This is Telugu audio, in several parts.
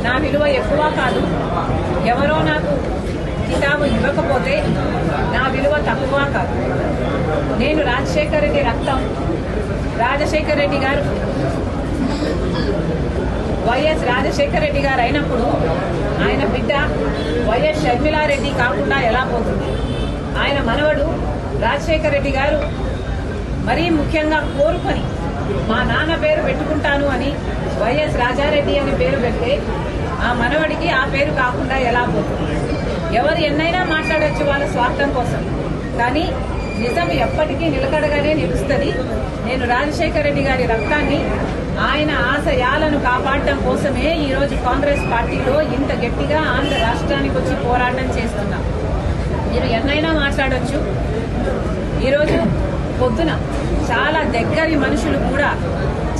నా విలువ ఎక్కువ కాదు. ఎవరో నాకు కితాబు ఇవ్వకపోతే నా విలువ తక్కువ కాదు. నేను రాజశేఖర రెడ్డి రక్తం. రాజశేఖర రెడ్డి గారు వైఎస్ రాజశేఖర రెడ్డి గారు అయినప్పుడు ఆయన బిడ్డ వైఎస్ షర్మిలారెడ్డి కాకుండా ఎలా పోతుంది? ఆయన మనవడు రాజశేఖర రెడ్డి గారు మరీ ముఖ్యంగా కోరుకొని మా నాన్న పేరు పెట్టుకుంటాను అని వైఎస్ రాజారెడ్డి అని పేరు పెడితే ఆ మనవడికి ఆ పేరు కాకుండా ఎలా పోతుంది? ఎవరు ఎన్నైనా మాట్లాడొచ్చు వాళ్ళ స్వార్థం కోసం, కానీ నిజం ఎప్పటికీ నిలకడగానే నిలుస్తుంది. నేను రాజశేఖర రెడ్డి గారి రక్తాన్ని, ఆయన ఆశయాలను కాపాడటం కోసమే ఈరోజు కాంగ్రెస్ పార్టీలో ఇంత గట్టిగా ఆంధ్ర రాష్ట్రానికి వచ్చి పోరాటం చేస్తున్నాం. మీరు ఎన్నైనా మాట్లాడొచ్చు. ఈరోజు పొద్దున చాలా దగ్గరి మనుషులు కూడా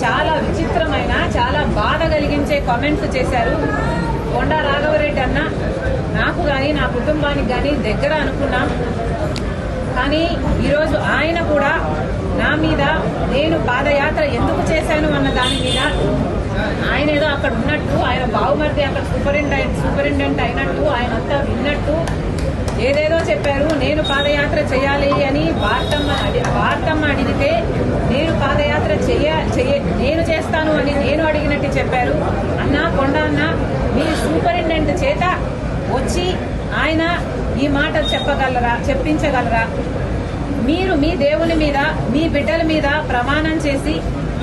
చాలా విచిత్రమైన, చాలా బాధ కలిగించే కామెంట్స్ చేశారు. కొండా రాఘవరెడ్డి అన్న నాకు కానీ నా కుటుంబానికి కానీ దగ్గర అనుకున్నాం, కానీ ఈరోజు ఆయన కూడా నా మీద నేను పాదయాత్ర ఎందుకు చేశాను అన్న దాని మీద ఆయన ఏదో అక్కడ ఉన్నట్టు, ఆయన బావుమర్ది అక్కడ సూపరింటెండెంట్ అయినట్టు, ఆయన అంతా విన్నట్టు ఏదేదో చెప్పారు. నేను పాదయాత్ర చేయాలి అని వార్తమ్మ అడిగితే నేను పాదయాత్ర నేను చేస్తాను అని నేను అడిగినట్టు చెప్పారు. అన్నా కొండ అన్న, మీ సూపరింటెండెంట్ చేత వచ్చి ఆయన ఈ మాట చెప్పించగలరా? మీరు మీ దేవుని మీద, మీ బిడ్డల మీద ప్రమాణం చేసి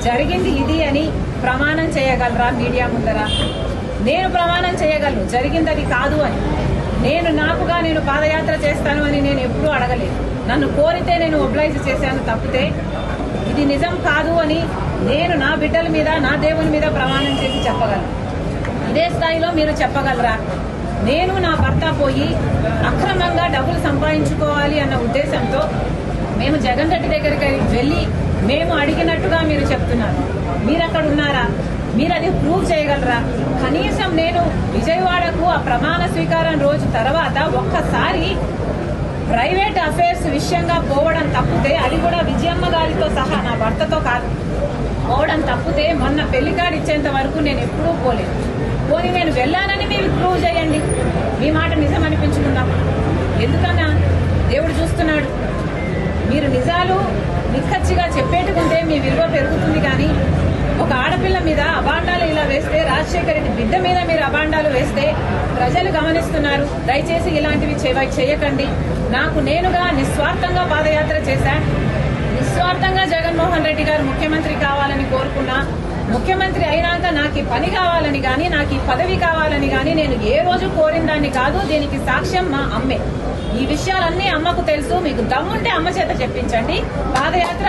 జరిగింది ఇది అని ప్రమాణం చేయగలరా మీడియా ముందర? నేను ప్రమాణం చేయగలను జరిగింది అది కాదు అని. నేను పాదయాత్ర చేస్తాను అని నేను ఎప్పుడూ అడగలేదు. నన్ను కోరితే నేను ఒబ్లైజ్ చేశాను తప్పితే ఇది నిజం కాదు అని నేను నా బిడ్డల మీద, నా దేవుని మీద ప్రమాణం చేసి చెప్పగలను. ఇదే స్థాయిలో మీరు చెప్పగలరా? నేను నా భర్త పోయి అక్రమంగా డబ్బులు సంపాదించుకోవాలి అన్న ఉద్దేశంతో మేము జగన్ రెడ్డి దగ్గరికి వెళ్ళి మేము అడిగినట్టుగా మీరు చెప్తున్నారు. మీరు అక్కడ ఉన్నారా? మీరు అది ప్రూవ్ చేయగలరా? కనీసం నేను విజయవాడకు ఆ ప్రమాణ స్వీకారం రోజు తర్వాత ఒక్కసారి ప్రైవేట్ అఫైర్స్ విషయంగా పోవడం తప్పితే, అది కూడా విజయమ్మ గారితో సహా నా భర్తతో కాదు పోవడం తప్పితే, మొన్న పెళ్లి కార్డు ఇచ్చేంత వరకు నేను ఎప్పుడూ పోలేదు. పోనీ నేను వెళ్ళానని మీరు ప్రూవ్ చేయండి, మీ మాట నిజం అనిపించుకుందాం. ఎందుకన్నా దేవుడు చూస్తున్నాడు. మీరు నిజాలు నిక్కచ్చిగా చెప్పేట్టుకుంటే మీ విలువ పెరుగుతుంది. కానీ ఒక ఆడపిల్ల మీద అబాండాలు ఇలా వేస్తే, రాజశేఖర రెడ్డి బిడ్డ మీద మీరు అబాండాలు వేస్తే ప్రజలు గమనిస్తున్నారు. దయచేసి ఇలాంటివి చేయకండి. నేనుగా నిస్వార్థంగా పాదయాత్ర చేశా. నిస్వార్థంగా జగన్మోహన్ రెడ్డి గారు ముఖ్యమంత్రి కావాలని కోరుకున్నా. ముఖ్యమంత్రి అయినాక నాకు ఈ పని కావాలని గాని, నాకు ఈ పదవి కావాలని గాని నేను ఏ రోజు కోరిన దాన్ని కాదు. దీనికి సాక్ష్యం మా అమ్మే. ఈ విషయాలన్నీ అమ్మకు తెలుసు. మీకు దమ్ముంటే అమ్మ చేత చెప్పించండి. పాదయాత్ర